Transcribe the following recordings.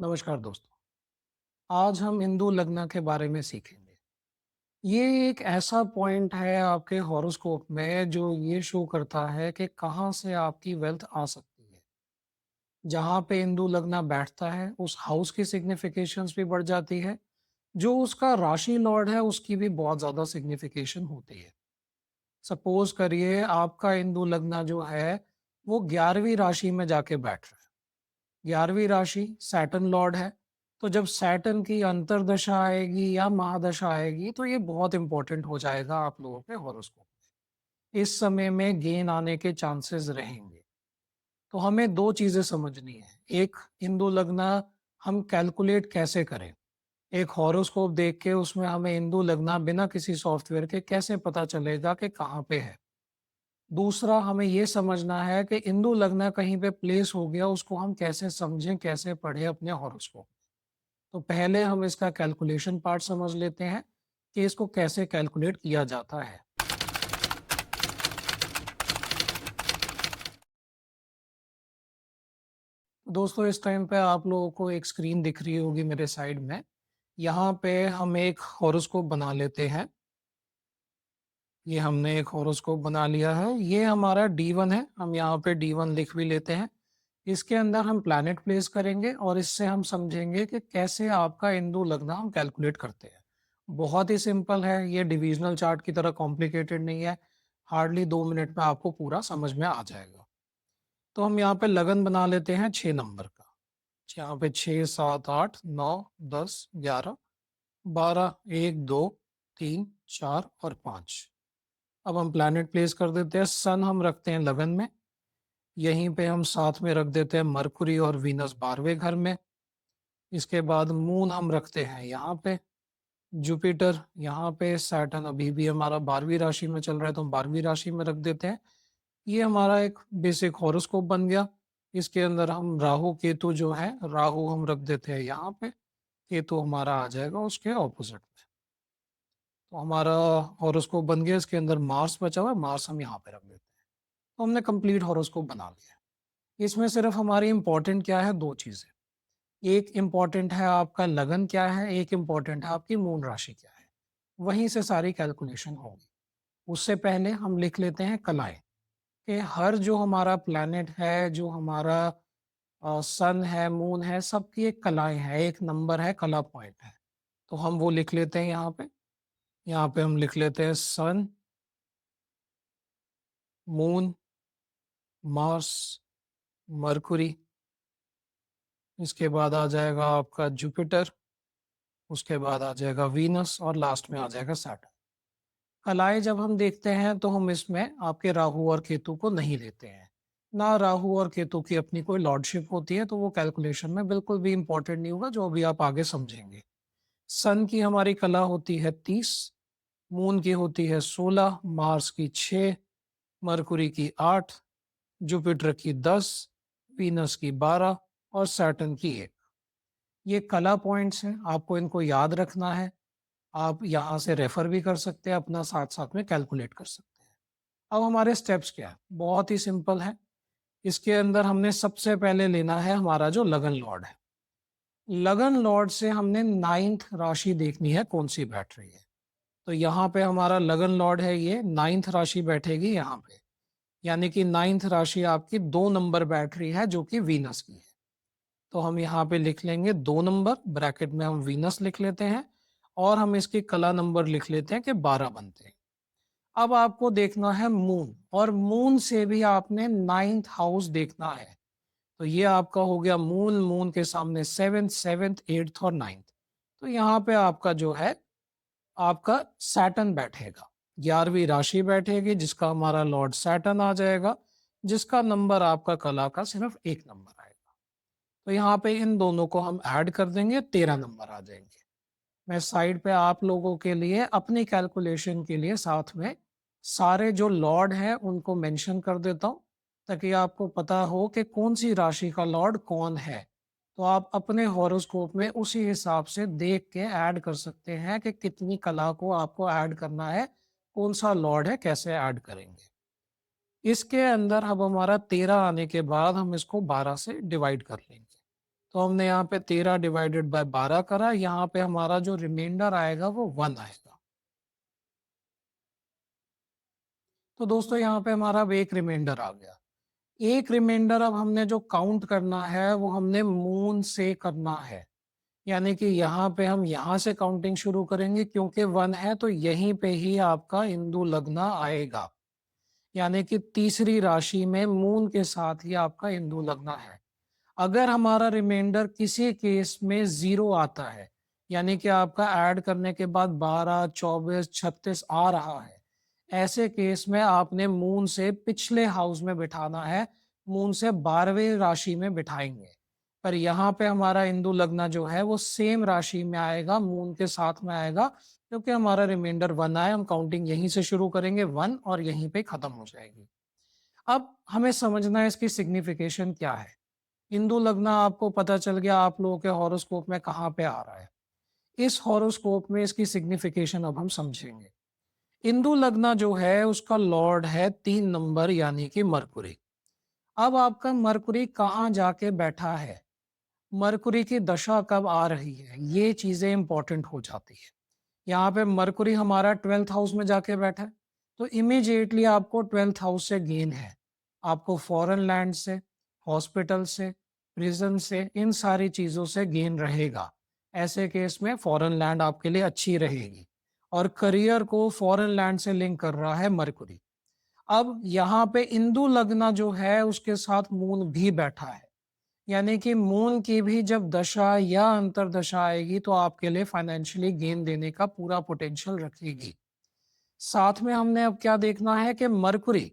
नमस्कार दोस्तों। आज हम हिंदू लग्न के बारे में सीखेंगे। ये एक ऐसा पॉइंट है आपके हॉरोस्कोप में जो ये शो करता है कि कहाँ से आपकी वेल्थ आ सकती है। जहाँ पे हिंदू लग्न बैठता है उस हाउस की सिग्निफिकेशंस भी बढ़ जाती है। जो उसका राशि लॉर्ड है उसकी भी बहुत ज़्यादा सिग्निफिकेशन होती है। सपोज करिए आपका हिंदू लग्न जो है वो 11वीं राशि में जाके बैठ रहा है। 11वीं राशि सैटर्न लॉर्ड है। तो जब सैटर्न की अंतर्दशा आएगी या महादशा आएगी तो ये बहुत इंपॉर्टेंट हो जाएगा आप लोगों के हॉरोस्कोप में। इस समय में गेन आने के चांसेस रहेंगे। तो हमें दो चीजें समझनी है। एक, हिंदू लग्न हम कैलकुलेट कैसे करें। एक हॉरोस्कोप देख के उसमें हमें हिंदू लग्न बिना किसी सॉफ्टवेयर के कैसे पता चलेगा कि कहाँ पे है। दूसरा, हमें ये समझना है कि हिंदू लग्न कहीं पे प्लेस हो गया उसको हम कैसे समझें, कैसे पढ़ें अपने हॉरोस्कोप। तो पहले हम इसका कैलकुलेशन पार्ट समझ लेते हैं कि इसको कैसे कैलकुलेट किया जाता है। दोस्तों, इस टाइम पे आप लोगों को एक स्क्रीन दिख रही होगी मेरे साइड में। यहाँ पे हम एक हॉरोस्कोप बना लेते हैं। ये हमने एक हॉरोस्कोप बना लिया है। ये हमारा D1 है। हम यहाँ पे D1 लिख भी लेते हैं। इसके अंदर हम प्लैनेट प्लेस करेंगे और इससे हम समझेंगे कि कैसे आपका हिंदू लग्न हम कैलकुलेट करते हैं। बहुत ही सिंपल है, ये डिविजनल चार्ट की तरह कॉम्प्लिकेटेड नहीं है। हार्डली 2 मिनट में आपको पूरा समझ में आ जाएगा। तो हम यहाँ पे लगन बना लेते हैं 6 नंबर का। यहाँ पे 6, 7, 8, 9, 10, 11, 12, 1, 2, 3, 4 और 5। अब हम प्लैनेट प्लेस कर देते हैं। सन हम रखते हैं लगन में। यहीं पे हम साथ में रख देते हैं मरकुरी और वीनस 12वें घर में। इसके बाद मून हम रखते हैं यहाँ पे। जुपिटर यहाँ पे। सैटर्न अभी भी हमारा 12वीं राशि में चल रहा है तो हम 12वीं राशि में रख देते हैं। ये हमारा एक बेसिक हॉरोस्कोप बन गया। इसके अंदर हम राहु केतु जो है, राहु हम रख देते हैं यहाँ पे। केतु हमारा आ जाएगा उसके ऑपोजिट में। तो हमारा हॉरोस्कोप बन गया। इसके अंदर मार्स बचा हुआ है, मार्स हम यहाँ पे रख देते हैं। तो हमने कंप्लीट हॉरोस्कोप बना लिया है। इसमें सिर्फ हमारी इंपॉर्टेंट क्या है, दो चीजें। एक इम्पॉर्टेंट है आपका लगन क्या है, एक इम्पॉर्टेंट है आपकी मून राशि क्या है। वहीं से सारी कैलकुलेशन होगी। उससे पहले हम लिख लेते हैं कलाएं कि हर जो हमारा प्लैनेट है, जो हमारा सन है, मून है, सबकी एक कलाएं है, एक नंबर है, कला पॉइंट है। तो हम वो लिख लेते हैं यहाँ पे। यहाँ पे हम लिख लेते हैं सन, मून, मार्स, मरकुरी। इसके बाद आ जाएगा आपका जुपिटर। उसके बाद आ जाएगा वीनस और लास्ट में आ जाएगा सैटर्न। कलाएँ जब हम देखते हैं तो हम इसमें आपके राहु और केतु को नहीं लेते हैं। ना राहु और केतु की अपनी कोई लॉर्डशिप होती है तो वो कैलकुलेशन में बिल्कुल भी इम्पोर्टेंट नहीं होगा, जो अभी आप आगे समझेंगे। सन की हमारी कला होती है 30, मून की होती है 16, मार्स की 6, मरकुरी की 8, जुपिटर की 10, वीनस की 12 और सैटर्न की 1। ये कला पॉइंट्स हैं, आपको इनको याद रखना है। आप यहाँ से रेफर भी कर सकते हैं, अपना साथ-साथ में कैलकुलेट कर सकते हैं। अब हमारे स्टेप्स क्या है? बहुत ही सिंपल है। इसके अंदर हमने सबसे पहले लेना है हमारा जो लगन लॉर्ड है। लगन लॉर्ड से हमने 9th राशि देखनी है कौन सी बैठ रही है। तो यहाँ पे हमारा लगन लॉर्ड है, ये 9th राशि बैठेगी यहाँ पे। यानी कि 9th राशि आपकी 2 नंबर बैठ रही है जो कि वीनस की है। तो हम यहाँ पे लिख लेंगे 2 नंबर, ब्रैकेट में हम वीनस लिख लेते हैं और हम इसकी कला नंबर लिख लेते हैं कि 12 बनते हैं। अब आपको देखना है मून, और मून से भी आपने 9th हाउस देखना है। तो ये आपका हो गया मून, मून के सामने 7th, 7th, 8th और 9th। तो यहाँ पे आपका जो है, आपका सैटर्न बैठेगा। 11वीं राशि बैठेगी जिसका हमारा लॉर्ड सैटर्न आ जाएगा, जिसका नंबर आपका कला का सिर्फ 1 नंबर आएगा। तो यहाँ पे इन दोनों को हम ऐड कर देंगे, 13 नंबर आ जाएंगे। मैं साइड पे आप लोगों के लिए अपनी कैलकुलेशन के लिए साथ में सारे जो लॉर्ड हैं उनको मेंशन कर देता हूँ, ताकि आपको पता हो कि कौन सी राशि का लॉर्ड कौन है। तो आप अपने हॉरोस्कोप में उसी हिसाब से देख के ऐड कर सकते हैं कि कितनी कला को आपको ऐड करना है, कौन सा लॉर्ड है, कैसे ऐड करेंगे। इसके अंदर अब हमारा 13 आने के बाद हम इसको 12 से डिवाइड कर लेंगे। तो हमने यहाँ पे 13 डिवाइडेड बाय 12 करा, यहाँ पे हमारा जो रिमाइंडर आएगा वो 1 आएगा। तो दोस्तों यहाँ पे हमारा अब एक रिमाइंडर आ गया। एक रिमाइंडर अब हमने जो काउंट करना है वो हमने मून से करना है, यानी कि यहाँ पे हम यहाँ से काउंटिंग शुरू करेंगे, क्योंकि 1 है तो यहीं पे ही आपका इंदु लग्ना आएगा, यानी कि तीसरी राशि में मून के साथ ही आपका इंदु लगना है। अगर हमारा रिमाइंडर किसी केस में 0 आता है, यानी कि आपका ऐड करने के बाद 12, 24, 36 आ रहा है, ऐसे केस में आपने मून से पिछले हाउस में बिठाना है, मून से 12वीं राशि में बिठाएंगे। पर यहाँ पे हमारा इंदु लगना जो है वो सेम राशि में आएगा, मून के साथ में आएगा, क्योंकि हमारा रिमाइंडर 1 आए, हम काउंटिंग यहीं से शुरू करेंगे 1 और यहीं पे खत्म हो जाएगी। अब हमें समझना है इसकी सिग्निफिकेशन क्या है। इंदु लगना आपको पता चल गया आप लोगों के हॉरोस्कोप में कहाँ पे आ रहा है। इस हॉरोस्कोप में इसकी सिग्निफिकेशन अब हम समझेंगे। इंदु लगना जो है उसका लॉर्ड है 3 नंबर, यानी कि मरकुरी। अब आपका मरकुरी कहाँ जाके बैठा है, मरकुरी की दशा कब आ रही है, ये चीजें इंपॉर्टेंट हो जाती है। यहाँ पे मरकुरी हमारा 12th हाउस में जाके बैठा है, तो इमीडिएटली आपको 12th हाउस से गेन है। आपको फॉरेन लैंड से, हॉस्पिटल से, प्रिजन से, इन सारी चीज़ों से गेन रहेगा। ऐसे केस में फॉरेन लैंड आपके लिए अच्छी रहेगी, और करियर को फॉरेन लैंड से लिंक कर रहा है मरकुरी। अब यहाँ पे इंदु लगना जो है उसके साथ मून भी बैठा है, यानी कि मून की भी जब दशा या अंतरदशा आएगी तो आपके लिए फाइनेंशियली गेन देने का पूरा पोटेंशियल रखेगी। साथ में हमने अब क्या देखना है कि मरकुरी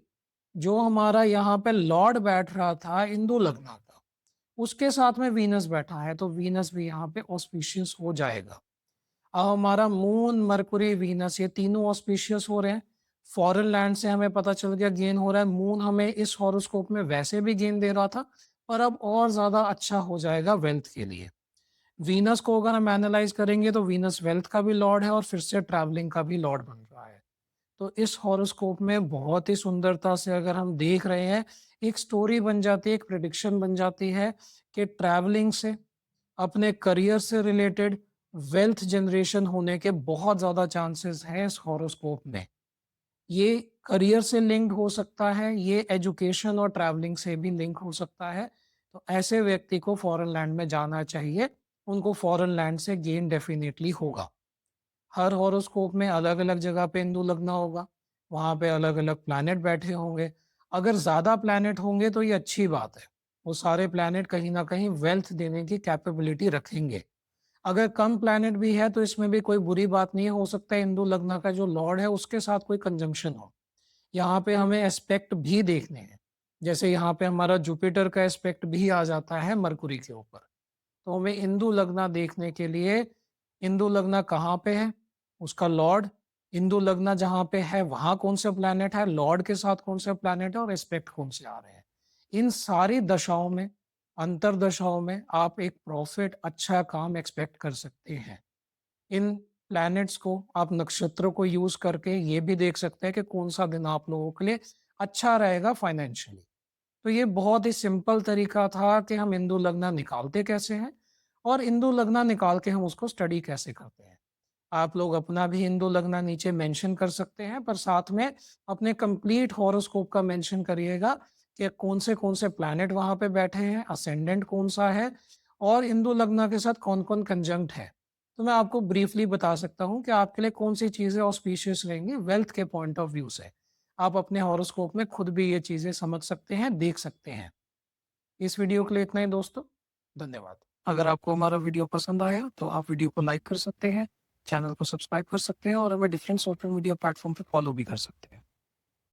जो हमारा यहाँ पे लॉर्ड बैठ रहा था इंदु लग्ना का, उसके साथ में वीनस बैठा है, तो वीनस भी यहाँ पे ऑस्पिशियस हो जाएगा। अब हमारा मून, मरकुरी, वीनस ये तीनों ऑस्पिशियस हो रहे हैं। फॉरेन लैंड से हमें पता चल गया गेन हो रहा है। मून हमें इस हॉरोस्कोप में वैसे भी गेन दे रहा था, पर अब और ज्यादा अच्छा हो जाएगा वेल्थ के लिए। वीनस को अगर हम एनालाइज करेंगे तो वीनस वेल्थ का भी लॉर्ड है और फिर से ट्रैवलिंग का भी लॉर्ड बन रहा है। तो इस हॉरोस्कोप में बहुत ही सुंदरता से अगर हम देख रहे हैं, एक स्टोरी बन जाती है, एक प्रिडिक्शन बन जाती है कि ट्रैवलिंग से, अपने करियर से रिलेटेड वेल्थ जनरेशन होने के बहुत ज़्यादा चांसेस हैं इस हॉरोस्कोप में। ये करियर से लिंक्ड हो सकता है, ये एजुकेशन और ट्रैवलिंग से भी लिंक हो सकता है। तो ऐसे व्यक्ति को फॉरेन लैंड में जाना चाहिए, उनको फॉरेन लैंड से गेन डेफिनेटली होगा। हर हॉरोस्कोप में अलग-अलग जगह पे इंदु लगना होगा, वहाँ पे अलग-अलग प्लैनेट बैठे होंगे। अगर ज़्यादा प्लैनेट होंगे तो ये अच्छी बात है, वो सारे प्लैनेट कहीं न कहीं वेल्थ देने की कैपेबिलिटी रखेंगे। अगर कम प्लैनेट भी है तो इसमें भी कोई बुरी बात नहीं है, हो सकता है इंदु लग्न का जो लॉर्ड है उसके साथ कोई कंजंक्शन हो। यहाँ पे हमें एस्पेक्ट भी देखने हैं, जैसे यहाँ पे हमारा जुपिटर का एस्पेक्ट भी आ जाता है मरकुरी के ऊपर। तो हमें इंदु लग्ना देखने के लिए, इंदु लग्ना कहाँ पे है, उसका लॉर्ड, इंदु लग्ना जहाँ पे है वहाँ कौन से प्लैनेट है, लॉर्ड के साथ कौन से प्लैनेट है और एस्पेक्ट कौन से आ रहे हैं। इन सारी दशाओं में, अंतरदशाओं में आप एक प्रॉफिट, अच्छा काम एक्सपेक्ट कर सकते हैं। इन प्लैनेट्स को आप नक्षत्रों को यूज करके ये भी देख सकते हैं कि कौन सा दिन आप लोगों के लिए अच्छा रहेगा फाइनेंशियली। तो ये बहुत ही सिंपल तरीका था कि हम इंदु लग्ना निकालते कैसे हैं और इंदु लग्ना निकाल के हम उसको स्टडी कैसे करते हैं। आप लोग अपना भी इंदु लग्ना नीचे मेंशन कर सकते हैं, पर साथ में अपने कंप्लीट हॉरोस्कोप का मेंशन करिएगा कि कौन से प्लैनेट वहां पे बैठे हैं, असेंडेंट कौन सा है और इंदु लग्ना के साथ कौन कौन कंजंक्ट है। तो मैं आपको ब्रीफली बता सकता हूँ कि आपके लिए कौन सी चीजें ऑस्पिशियस रहेंगी वेल्थ के पॉइंट ऑफ व्यू से। आप अपने हॉरोस्कोप में खुद भी ये चीजें समझ सकते हैं, देख सकते हैं। इस वीडियो के लिए इतना ही दोस्तों, धन्यवाद। अगर आपको हमारा वीडियो पसंद आया तो आप वीडियो को लाइक कर सकते हैं, चैनल को सब्सक्राइब कर सकते हैं और हमें डिफरेंट सोशल मीडिया प्लेटफॉर्म पे फॉलो भी कर सकते हैं।